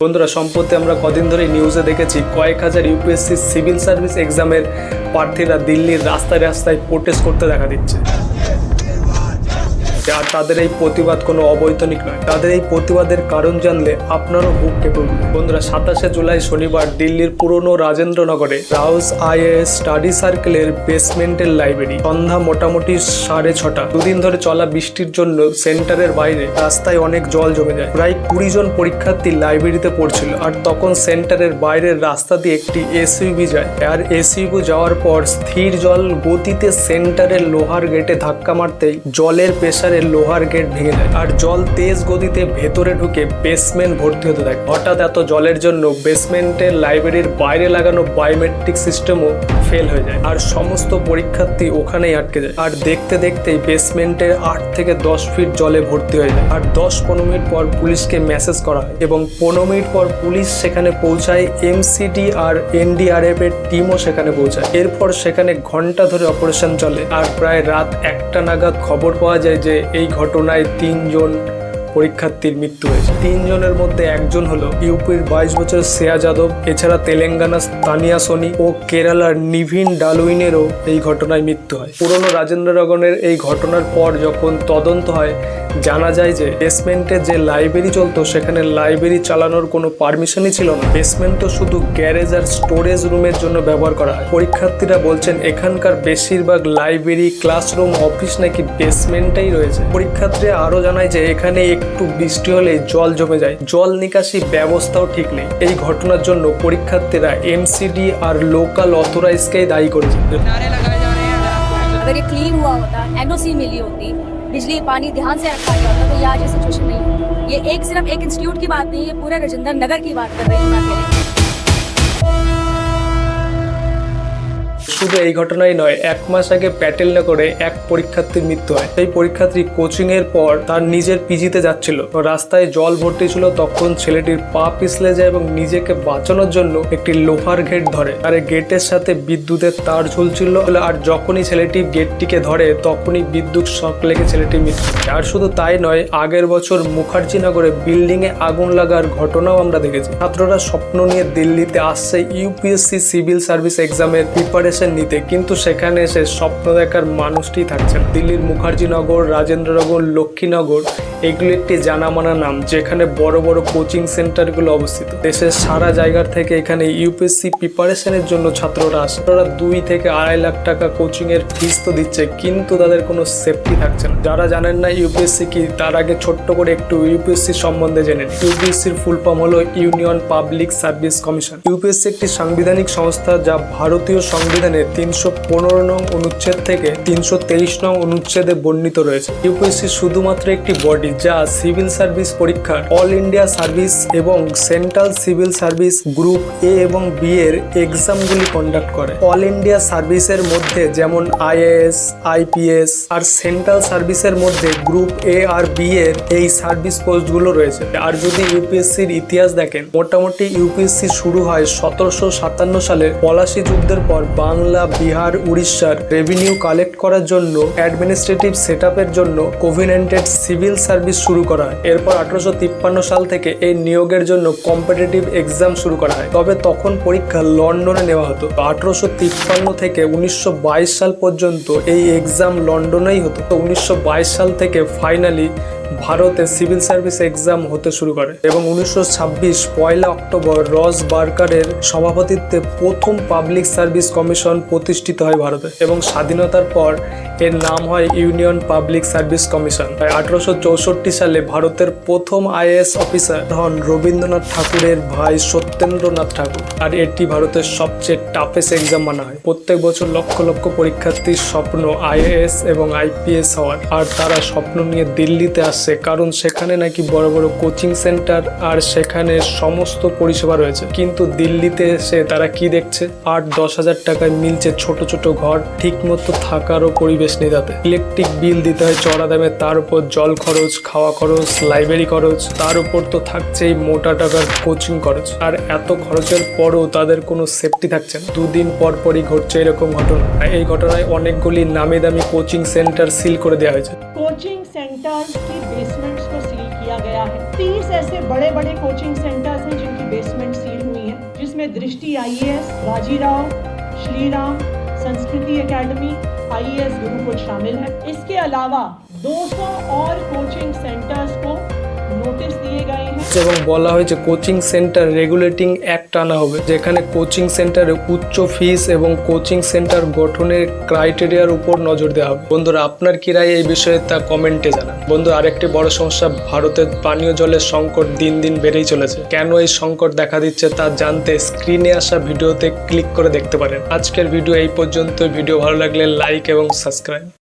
বন্ধুরা, সম্প্রতি আমরা কদিন ধরে নিউজে দেখেছি কয়েক হাজার ইউপিএসসি সিভিল সার্ভিস এক্সামের প্রার্থীরা দিল্লির রাস্তায় রাস্তায় প্রোটেস্ট করতে দেখা দিচ্ছে। আর তাদের এই প্রতিবাদ কোনো অবৈতনিক নয়। তাদের এই প্রতিবাদের কারণ জানলে আপনারও বুক কেঁপে উঠবে। বন্ধুরা, 27শে জুলাই শনিবার দিল্লির পুরনো রাজেন্দ্রনগরে রাউস আইএএস স্টাডি সার্কেলের বেসমেন্টের লাইব্রেরি সন্ধ্যা মোটামুটি 6:30। দুদিন ধরে চলা বৃষ্টির জন্য সেন্টারের বাইরে রাস্তায় অনেক জল জমে যায়। প্রায় 20 জন পরীক্ষার্থী লাইব্রেরিতে পড়ছিল। আর তখন সেন্টারের বাইরের রাস্তা দিয়ে একটি এসইউভি যায়। আর এসইউভি যাওয়ার পর স্থির জল গতিতে সেন্টারের লোহার গেটে ধাক্কা মারতেই জলের প্রেসারে লোহার গেট ভেঙে যায়। আর জল তেজ গতিতে ভেতরে ঢুকে বেসমেন্ট ভর্তি হতে থাকে। হঠাৎ এত জলের জন্য বেসমেন্টের লাইব্রেরির বাইরে লাগানো বায়োমেট্রিক সিস্টেমও ফেল হয়ে যায়। আর সমস্ত পরীক্ষার্থী ওখানেই আটকে যায়। আর দেখতে দেখতেই বেসমেন্টের 8 থেকে 10 ফিট জলে ভর্তি হয়ে যায়। আর 10-15 মিনিট পর পুলিশকে মেসেজ করা হয় এবং 15 মিনিট পর পুলিশ সেখানে পৌঁছায়। এমসিডি আর এনডিআরএফ এর টিমও সেখানে পৌঁছায়। এরপর সেখানে ঘন্টা ধরে অপারেশন চলে। আর প্রায় রাত 1টা নাগাদ খবর পাওয়া যায় যে এই ঘটনায় 3 জন পরীক্ষার্থীর মৃত্যু হয়েছে। 3 জনের মধ্যে একজন হলো ইউপির 22 বছর শ্রেয়া যাদব। এছাড়া তেলেঙ্গানার তানিয়া সোনি ও কেরালার নিভিন ডালউইনেরও এই ঘটনায় মৃত্যু হয়। পুরনো রাজেন্দ্রনগরের এই ঘটনার পর যখন তদন্ত হয়, জানা যায় যে বেসমেন্টে যে লাইব্রেরি চলতো সেখানে লাইব্রেরি চালানোর কোনো পারমিশনই ছিল না। বেসমেন্ট তো শুধু গ্যারেজ আর স্টোরেজ রুমের জন্য ব্যবহার করা হয়। পরীক্ষার্থীরা বলছেন এখানকার বেশিরভাগ লাইব্রেরি, ক্লাসরুম, অফিস নাকি বেসমেন্টেই রয়েছে। পরীক্ষার্থীরা আরও জানায় যে এখানে একটু বৃষ্টি হলে জল জমে যায়। জল নিকাশি ব্যবস্থাও ঠিক নেই। এই ঘটনার জন্য পরীক্ষার্থীরা এমসিডি আর লোকাল অথরাইজকেই দায়ী করেছে। अगर ये क्लीन हुआ होता, एनओसी मिली होती, बिजली पानी ध्यान से रखा गया होता, तो ये आज ये सिचुएशन नहीं होती। ये सिर्फ एक इंस्टीट्यूट की बात नहीं है, पूरे राजेंद्र नगर की बात कर रहे हैं मैं अकेले। শুধু এই ঘটনাই নয়, 1 মাস আগে প্যাটেলনগরে এক পরীক্ষার্থীর মৃত্যু হয়। সেই পরীক্ষার্থী কোচিং এর পর তার নিজের পিজিতে যাচ্ছিল। রাস্তায় জল ভর্তি ছিল। তখন ছেলেটির পা পিছলে যায় এবং নিজেকে বাঁচানোর জন্য একটি লোহার গেট ধরে। আর গেটের সাথে বিদ্যুতের তার ঝুলছিল। আর যখনই ছেলেটি গেটটিকে ধরে তখনই বিদ্যুৎ শক লেগে ছেলেটির মৃত্যু হয়। আর শুধু তাই নয়, আগের বছর মুখার্জিনগরে বিল্ডিং এ আগুন লাগার ঘটনাও আমরা দেখেছি। ছাত্ররা স্বপ্ন নিয়ে দিল্লিতে আসছে ইউপিএসসি সিভিল সার্ভিস এক্সামের প্রিপারেশন নিতে, কিন্তু সেখানে এসে স্বপ্ন দেখার মানুষটি থাকছে না। দিল্লির মুখার্জিনগর, রাজেন্দ্রনগর, লক্ষ্মীনগর এগুলো একটি জানামানা নাম, যেখানে বড় বড় কোচিং সেন্টারগুলো অবস্থিত। দেশের সারা জায়গার থেকে এখানে ইউপিএসসি প্রিপারেশনের জন্য ছাত্ররা আসে। তারা 2 থেকে 2.5 লাখ টাকা কোচিং এর ফিস তো দিচ্ছে, কিন্তু তাদের কোনো সেফটি থাকছে না। যারা জানেন না ইউপিএসসি কি, তার আগে ছোট্ট করে একটু ইউপিএসসি সম্বন্ধে জেনে নিন। ইউপিএসসির ফুল ফর্ম হলো union public service commission. UPSC একটি সাংবিধানিক সংস্থা যা ভারতীয় সংবিধানে 315 নং অনুচ্ছেদ থেকে 323 নং অনুচ্ছেদে বর্ণিত রয়েছে। ইউপিএসসি শুধুমাত্র একটি বডি যা সিভিল সার্ভিস পরীক্ষার অল ইন্ডিয়া সার্ভিস এবং সেন্ট্রাল সিভিল সার্ভিস গ্রুপ এ এবং বি এর এক্সামগুলি কন্ডাক্ট করে। অল ইন্ডিয়া সার্ভিসের মধ্যে যেমন আইএএস, আইপিএস আর সেন্ট্রাল সার্ভিসের মধ্যে গ্রুপ এ আর বি এর এই সার্ভিস পোস্টগুলো রয়েছে। আর যদি ইউপিএসসির ইতিহাস দেখেন, মোটামুটি ইউপিএসসি শুরু হয় 1757 সালে পলাশী যুদ্ধের পর। বাংলা, বিহার, উড়িষ্যার রেভিনিউ কালেক্ট করার জন্য অ্যাডমিনিস্ট্রেটিভ সেটআপের জন্য কোভিনেন্টেড সিভিল সার্ভিস শুরু করা হয়। এরপর 1853 সাল থেকে এই নিয়োগের জন্য কম্পিটিটিভ এক্সাম শুরু করা হয়। তবে তখন পরীক্ষা লন্ডনে নেওয়া হতো। 1853 থেকে 1922 সাল পর্যন্ত এই এক্সাম লন্ডনেই হতো। তো 1922 সাল থেকে ফাইনালি ভারতে সিভিল সার্ভিস এক্সাম হতে শুরু করে এবং 1926 1 অক্টোবর রস বার্কারের সভাপতিত্বে প্রথম পাবলিক সার্ভিস কমিশন প্রতিষ্ঠিত হয় ভারতে এবং স্বাধীনতার পর এর নাম হয় ইউনিয়ন পাবলিক সার্ভিস কমিশন। 1864 সালে ভারতের প্রথম আইএএস অফিসার হন রবীন্দ্রনাথ ঠাকুরের ভাই সত্যেন্দ্রনাথ ঠাকুর। আর এটি ভারতের সবচেয়ে টাফেস্ট এক্সাম মানা হয়। প্রত্যেক বছর লক্ষ লক্ষ পরীক্ষার্থীর স্বপ্ন আইএএস এবং আইপিএস হওয়ার। আর তারা স্বপ্ন নিয়ে দিল্লিতে আসে কারণ সেখানে নাকি বড় বড় কোচিং সেন্টার আর সেখানে সমস্ত পরিষেবা রয়েছে। কিন্তু দিল্লিতে এসে তারা কি দেখছে? 8-10 হাজার টাকায় মিলছে ছোট ছোট ঘর, ঠিক মতো থাকারও পরিবেশ নেই। তাতে ইলেকট্রিক বিল দিতে হয় চড়া দামে, তার উপর জল খরচ, খাওয়া খরচ, লাইব্রেরি খরচ, তার উপর তো থাকছেই মোটা টাকার কোচিং খরচ। আর এত খরচের পরও তাদের কোনো সেফটি থাকছে না। 2 দিন পর পরই ঘটছে এরকম ঘটনা। এই ঘটনায় অনেকগুলি নামি দামি কোচিং সেন্টার সিল করে দেওয়া হয়েছে। कोचिंग सेंटर्स की बेसमेंट्स को सील किया गया है। 30 ऐसे बड़े बड़े कोचिंग सेंटर्स हैं जिनके दृष्टि IAS, बाजीराव, श्रीराम, संस्कृति एकेडमी, IAS गुरुकुल शामिल है। इसके अलावा 200 और कोचिंग सेंटर्स को নোটিশ দিয়ে গए हैं। এবং বলা হয়েছে কোচিং সেন্টার রেগুলেটিং অ্যাক্ট আনা হবে, যেখানে কোচিং সেন্টারে উচ্চ ফিস এবং কোচিং সেন্টার গঠনের ক্রাইটেরিয়ার উপর নজর দেওয়া হবে। বন্ধুরা, আপনার কি রায় এই বিষয়ে তা কমেন্টে জানান। বন্ধু, আরেকটি বড় সমস্যা, ভারতের পানীয় জলের সংকট দিন দিন বেড়েই চলেছে। কেন এই সংকট দেখা দিচ্ছে তা জানতে স্ক্রিনে আসা ভিডিওতে ক্লিক করে দেখতে পারেন। আজকের ভিডিও এই পর্যন্ত। ভিডিও ভালো লাগলে লাইক এবং সাবস্ক্রাইব।